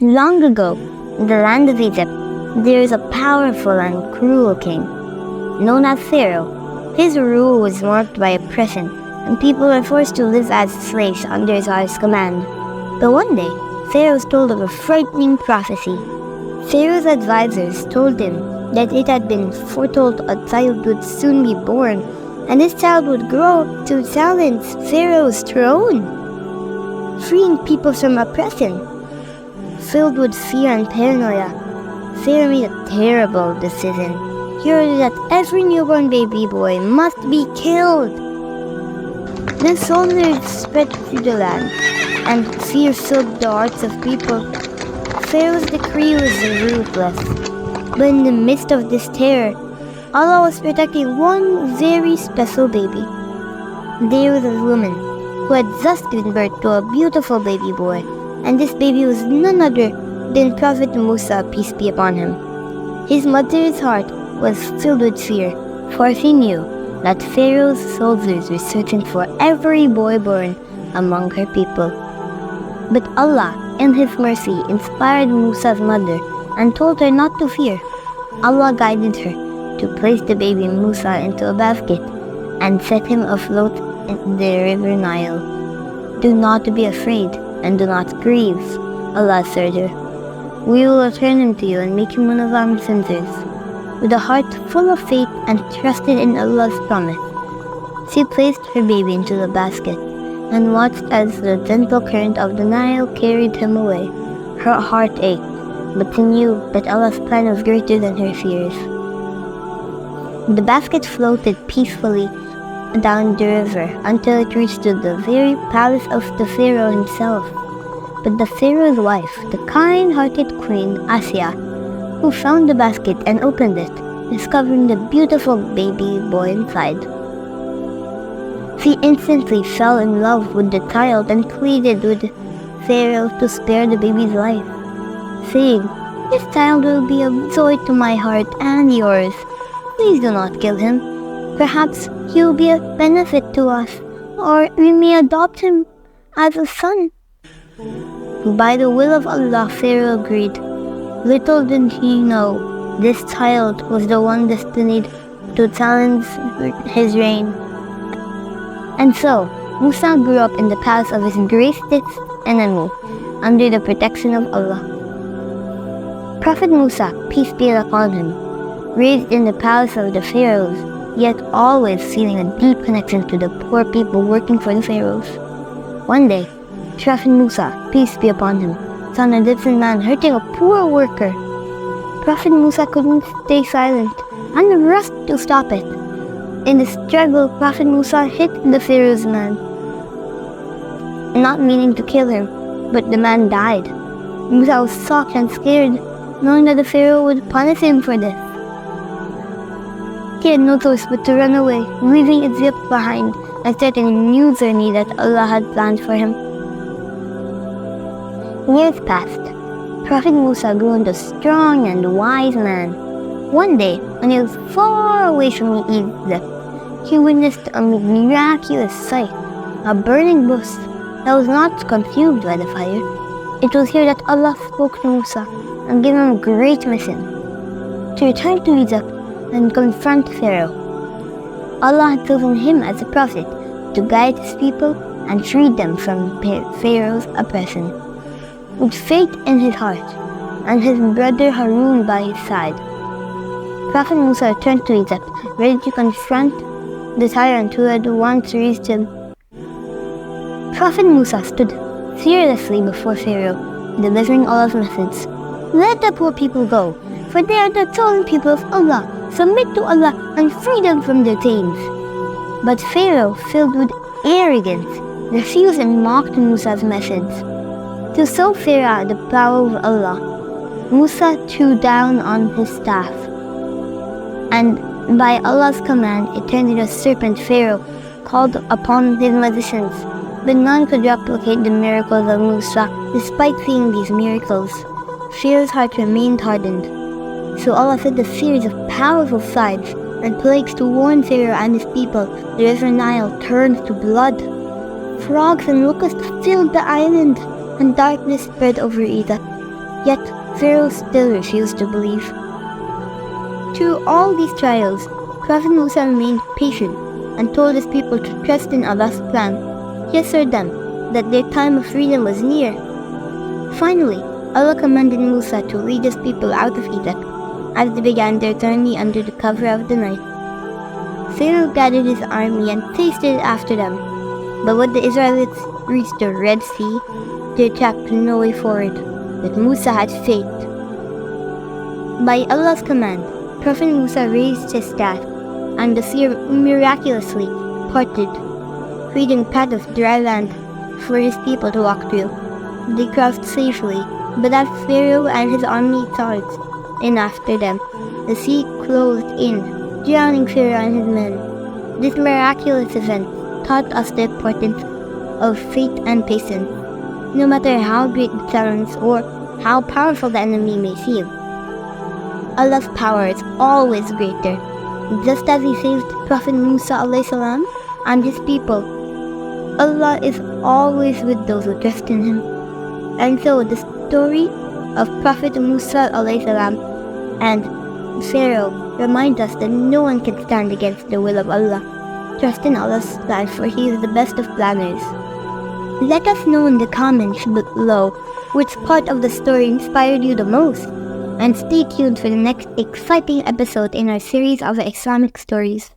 Long ago, in the land of Egypt, there is a powerful and cruel king known as Pharaoh. His rule was marked by oppression, and people were forced to live as slaves under his harsh command. But one day, Pharaoh was told of a frightening prophecy. Pharaoh's advisors told him that it had been foretold a child would soon be born, and this child would grow to challenge Pharaoh's throne, freeing people from oppression. Filled with fear and paranoia, Pharaoh made a terrible decision. He ordered that every newborn baby boy must be killed. Then soldiers spread through the land, and fear filled the hearts of people. Pharaoh's decree was ruthless, but in the midst of this terror, Allah was protecting one very special baby. There was a woman who had just given birth to a beautiful baby boy, and this baby was none other than Prophet Musa, peace be upon him. His mother's heart was filled with fear, for she knew that Pharaoh's soldiers were searching for every boy born among her people. But Allah, in His mercy, inspired Musa's mother and told her not to fear. Allah guided her to place the baby Musa into a basket and set him afloat in the river Nile. Do not be afraid and do not grieve, Allah assured her. We will return him to you and make him one of our messengers. With a heart full of faith and trusted in Allah's promise, she placed her baby into the basket and watched as the gentle current of the Nile carried him away. Her heart ached, but she knew that Allah's plan was greater than her fears. The basket floated peacefully down the river until it reached to the very palace of the Pharaoh himself. But the Pharaoh's wife, the kind-hearted queen Asiya, who found the basket and opened it, discovering the beautiful baby boy inside. She instantly fell in love with the child and pleaded with Pharaoh to spare the baby's life, saying, "This child will be a joy to my heart and yours. Please do not kill him. Perhaps he will be a benefit to us, or we may adopt him as a son." By the will of Allah, Pharaoh agreed. Little did he know, this child was the one destined to challenge his reign. And so, Musa grew up in the palace of his greatest enemy, under the protection of Allah. Prophet Musa, peace be upon him, raised in the palace of the pharaohs, yet always feeling a deep connection to the poor people working for the pharaohs. One day, Prophet Musa, peace be upon him, saw a different man hurting a poor worker. Prophet Musa couldn't stay silent and rushed to stop it. In the struggle, Prophet Musa hit the Pharaoh's man, not meaning to kill him, but the man died. Musa was shocked and scared, knowing that the Pharaoh would punish him for this. He had no choice but to run away, leaving Egypt behind and starting a new journey that Allah had planned for him. Years passed. Prophet Musa grew into a strong and wise man. One day, when he was far away from Egypt, he witnessed a miraculous sight, a burning bush that was not consumed by the fire. It was here that Allah spoke to Musa and gave him a great mission, to return to Egypt and confront Pharaoh. Allah had chosen him as a prophet to guide his people and free them from Pharaoh's oppression. With faith in his heart and his brother Harun by his side, Prophet Musa returned to Egypt, ready to confront the tyrant who had once raised him. Prophet Musa stood fearlessly before Pharaoh, delivering Allah's message. "Let the poor people go, for they are the chosen people of Allah. Submit to Allah and free them from their chains." But Pharaoh, filled with arrogance, refused and mocked Musa's message. To show Pharaoh the power of Allah, Musa threw down on his staff, and by Allah's command it turned into a serpent. Pharaoh called upon his magicians, but none could replicate the miracles of Musa. Despite seeing these miracles, Pharaoh's heart remained hardened. So Allah sent a series of powerful signs and plagues to warn Pharaoh and his people. The river Nile turned to blood. Frogs and locusts filled the island, and darkness spread over Egypt. Yet Pharaoh still refused to believe. Through all these trials, Prophet Musa remained patient and told his people to trust in Allah's plan. He assured them that their time of freedom was near. Finally, Allah commanded Musa to lead his people out of Egypt as they began their journey under the cover of the night. Pharaoh gathered his army and hasted after them, but when the Israelites reached the Red Sea, they tracked no way forward, but Musa had faith. By Allah's command, Prophet Musa raised his staff, and the sea miraculously parted, creating a path of dry land for his people to walk through. They crossed safely, but as Pharaoh and his army charged in after them, the sea closed in, drowning Pharaoh and his men. This miraculous event taught us the importance of faith and patience, no matter how great the challenge or how powerful the enemy may seem. Allah's power is always greater. Just as He saved Prophet Musa ﷺ and his people, Allah is always with those who trust in Him. And so the story of Prophet Musa ﷺ and Pharaoh reminds us that no one can stand against the will of Allah. Trust in Allah's plan, for He is the best of planners. Let us know in the comments below which part of the story inspired you the most. And stay tuned for the next exciting episode in our series of Islamic stories.